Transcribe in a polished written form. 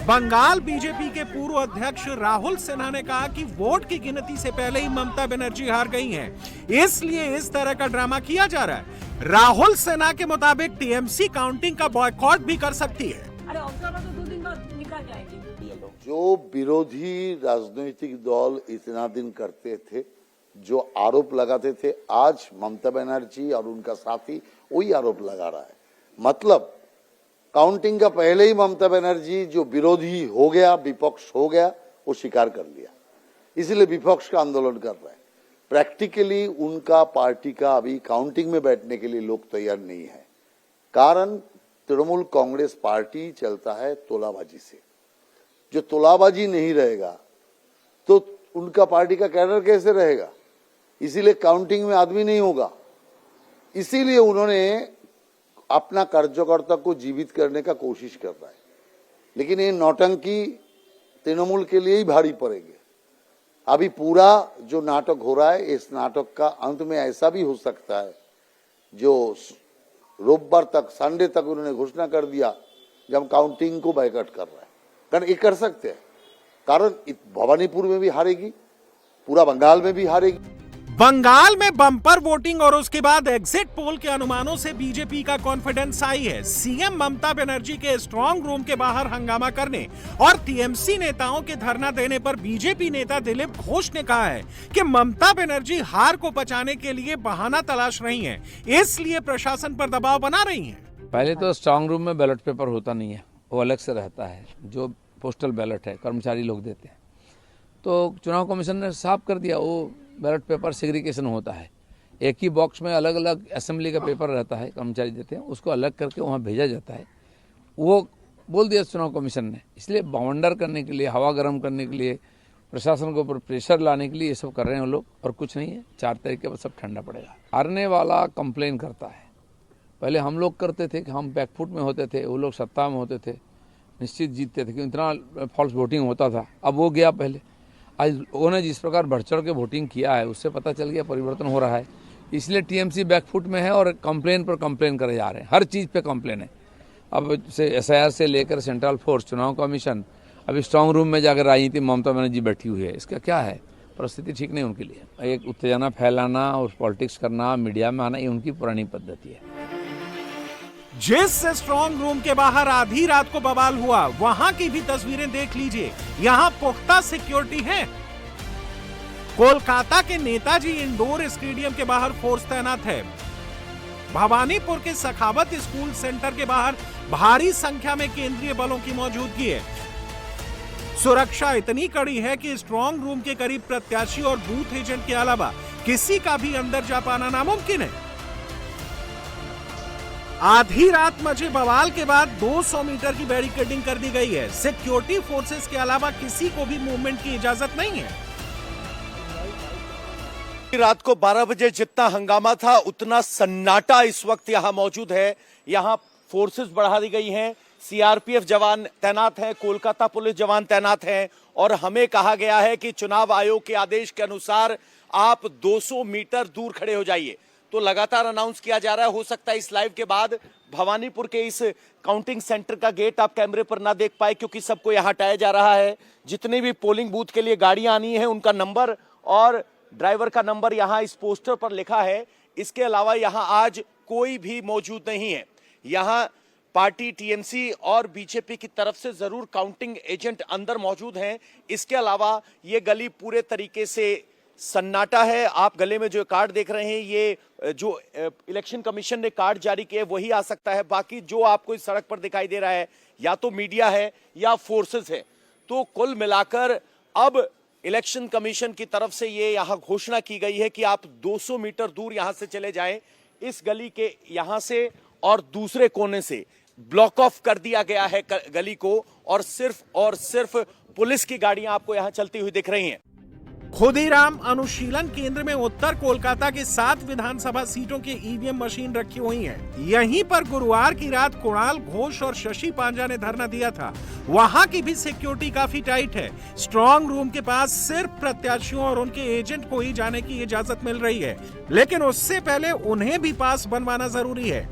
Bengal BJP के पूर्व अध्यक्ष राहुल सिन्हा ने कहा कि वोट की गिनती से पहले ही ममता बनर्जी हार गई हैं, इसलिए इस तरह का ड्रामा किया जा रहा है। राहुल सिन्हा के मुताबिक टीएमसी काउंटिंग का बॉयकॉट भी कर सकती है। अरे तो 2 दिन बाद निकल जाएगी। जो विरोधी राजनीतिक दल इतना दिन करते थे, जो आरोप लगाते थे, आज ममता बनर्जी और उनका साथी वही आरोप लगा रहा है। मतलब काउंटिंग का पहले ही ममता बनर्जी जो विरोधी हो गया, विपक्ष हो गया, वो स्वीकार कर लिया, इसलिए विपक्ष का आंदोलन कर रहा है। प्रैक्टिकली उनका पार्टी का अभी काउंटिंग में बैठने के लिए लोग तैयार नहीं है। कारण तृणमूल कांग्रेस पार्टी चलता है तोलाबाजी से। जो तोलाबाजी नहीं रहेगा तो उनका पार्टी का कैडर कैसे रहेगा? इसीलिए काउंटिंग में आदमी नहीं होगा। इसीलिए उन्होंने अपना कार्यकर्ता को जीवित करने का कोशिश कर रहा है। लेकिन ये नौटंकी तृणमूल के लिए ही भारी पड़ेगी। अभी पूरा जो नाटक हो रहा है, इस नाटक का अंत में ऐसा भी हो सकता है, जो रविवार तक, संडे तक उन्होंने घोषणा कर दिया जब काउंटिंग को बायकॉट कर रहा है। कारण ये कर सकते हैं, कारण भवानीपुर में भी हारेगी, पूरा बंगाल में भी हारेगी। बंगाल में बम्पर वोटिंग और उसके बाद एग्जिट पोल के अनुमानों से बीजेपी का कॉन्फिडेंस हाई है। सीएम ममता बनर्जी के स्ट्रांग रूम के बाहर हंगामा करने और टीएमसी नेताओं के धरना देने पर बीजेपी नेता दिलीप घोष ने कहा है कि ममता बनर्जी हार को बचाने के लिए बहाना तलाश रही हैं, इसलिए प्रशासन पर दबाव बना रही हैं। पहले तो स्ट्रांग रूम में बैलेट पेपर होता नहीं है, वो अलग से रहता है, जो पोस्टल बैलेट है, कर्मचारी लोग देते हैं। तो चुनाव कमीशन ने साफ कर दिया, वो बैलेट पेपर सेग्रीगेशन होता है। एक ही बॉक्स में अलग अलग असेंबली का पेपर रहता है, कर्मचारी देते हैं, उसको अलग करके वहाँ भेजा जाता है। वो बोल दिया चुनाव कमीशन ने। इसलिए बाउंडर करने के लिए, हवा गर्म करने के लिए, प्रशासन के ऊपर प्रेशर लाने के लिए ये सब कर रहे हैं वो लोग, और कुछ नहीं है। 4 तारीख के बाद सब ठंडा पड़ेगा। हारने वाला कंप्लेन करता है। पहले हम लोग करते थे कि हम बैकफुट में होते थे, वो लोग सत्ता में होते थे, निश्चित जीतते थे, क्योंकि इतना फॉल्स वोटिंग होता था। अब वो गया पहले। आज उन्होंने जिस प्रकार बढ़ चढ़ के वोटिंग किया है, उससे पता चल गया परिवर्तन हो रहा है। इसलिए टीएमसी बैकफुट में है और कंप्लेन पर कंप्लेन करे जा रहे हैं। हर चीज़ पे कंप्लेन है। अब से एसआईआर से लेकर सेंट्रल फोर्स, चुनाव कमीशन, अभी स्ट्रांग रूम में जाकर राजनीति ममता बनर्जी बैठी हुई है। इसका क्या है? परिस्थिति ठीक नहीं उनके लिए। एक उत्तेजना फैलाना और पॉलिटिक्स करना, मीडिया में आना, ये उनकी पुरानी पद्धति है। जिस स्ट्रांग रूम के बाहर आधी रात को बवाल हुआ, वहां की भी तस्वीरें देख लीजिए। यहां पुख्ता सिक्योरिटी है। कोलकाता के नेताजी इंडोर स्टेडियम के बाहर फोर्स तैनात है। भवानीपुर के सखावत स्कूल सेंटर के बाहर भारी संख्या में केंद्रीय बलों की मौजूदगी है। सुरक्षा इतनी कड़ी है कि स्ट्रांग रूम के करीब प्रत्याशी और बूथ एजेंट के अलावा किसी का भी अंदर जा पाना नामुमकिन है। आधी रात मचे बवाल के बाद 200 मीटर की बैरिकेडिंग कर दी गई है। सिक्योरिटी फोर्सेस के अलावा किसी को भी मूवमेंट की इजाजत नहीं है। रात को 12 बजे जितना हंगामा था, उतना सन्नाटा इस वक्त यहां मौजूद है। यहां फोर्सेस बढ़ा दी गई हैं, सीआरपीएफ जवान तैनात हैं, कोलकाता पुलिस जवान तैनात हैं, और हमें कहा गया है कि चुनाव आयोग के आदेश के अनुसार आप 200 मीटर दूर खड़े हो जाइए। तो लगातार अनाउंस किया जा रहा है। हो सकता है इस लाइव के बाद भवानीपुर के इस काउंटिंग सेंटर का गेट आप कैमरे पर ना देख पाए, क्योंकि सबको यहां हटाया जा रहा है। जितनी भी पोलिंग बूथ के लिए गाड़ियां आनी है, उनका नंबर और ड्राइवर का नंबर यहां इस पोस्टर पर लिखा है। इसके अलावा यहां आज कोई भी मौजूद नहीं है। यहां पार्टी टीएमसी और बीजेपी की तरफ से जरूर काउंटिंग एजेंट अंदर मौजूद हैं। इसके अलावा ये गली पूरे तरीके से सन्नाटा है। आप गले में जो कार्ड देख रहे हैं, ये जो इलेक्शन कमीशन ने कार्ड जारी किए वही आ सकता है। बाकी जो आपको इस सड़क पर दिखाई दे रहा है, या तो मीडिया है या फोर्सेस है। तो कुल मिलाकर अब इलेक्शन कमीशन की तरफ से ये यहां घोषणा की गई है कि आप 200 मीटर दूर यहां से चले जाएं। इस गली के यहां से और दूसरे कोने से ब्लॉक ऑफ कर दिया गया है गली को, और सिर्फ पुलिस की गाड़ियां आपको यहां चलती हुई दिख रही हैं। खुदीराम अनुशीलन केंद्र में उत्तर कोलकाता के 7 विधानसभा सीटों के ईवीएम मशीन रखी हुई हैं। यहीं पर गुरुवार की रात कुणाल घोष और शशि पांजा ने धरना दिया था। वहां की भी सिक्योरिटी काफी टाइट है। स्ट्रांग रूम के पास सिर्फ प्रत्याशियों और उनके एजेंट को ही जाने की इजाजत मिल रही है, लेकिन उससे पहले उन्हें भी पास बनवाना जरूरी है।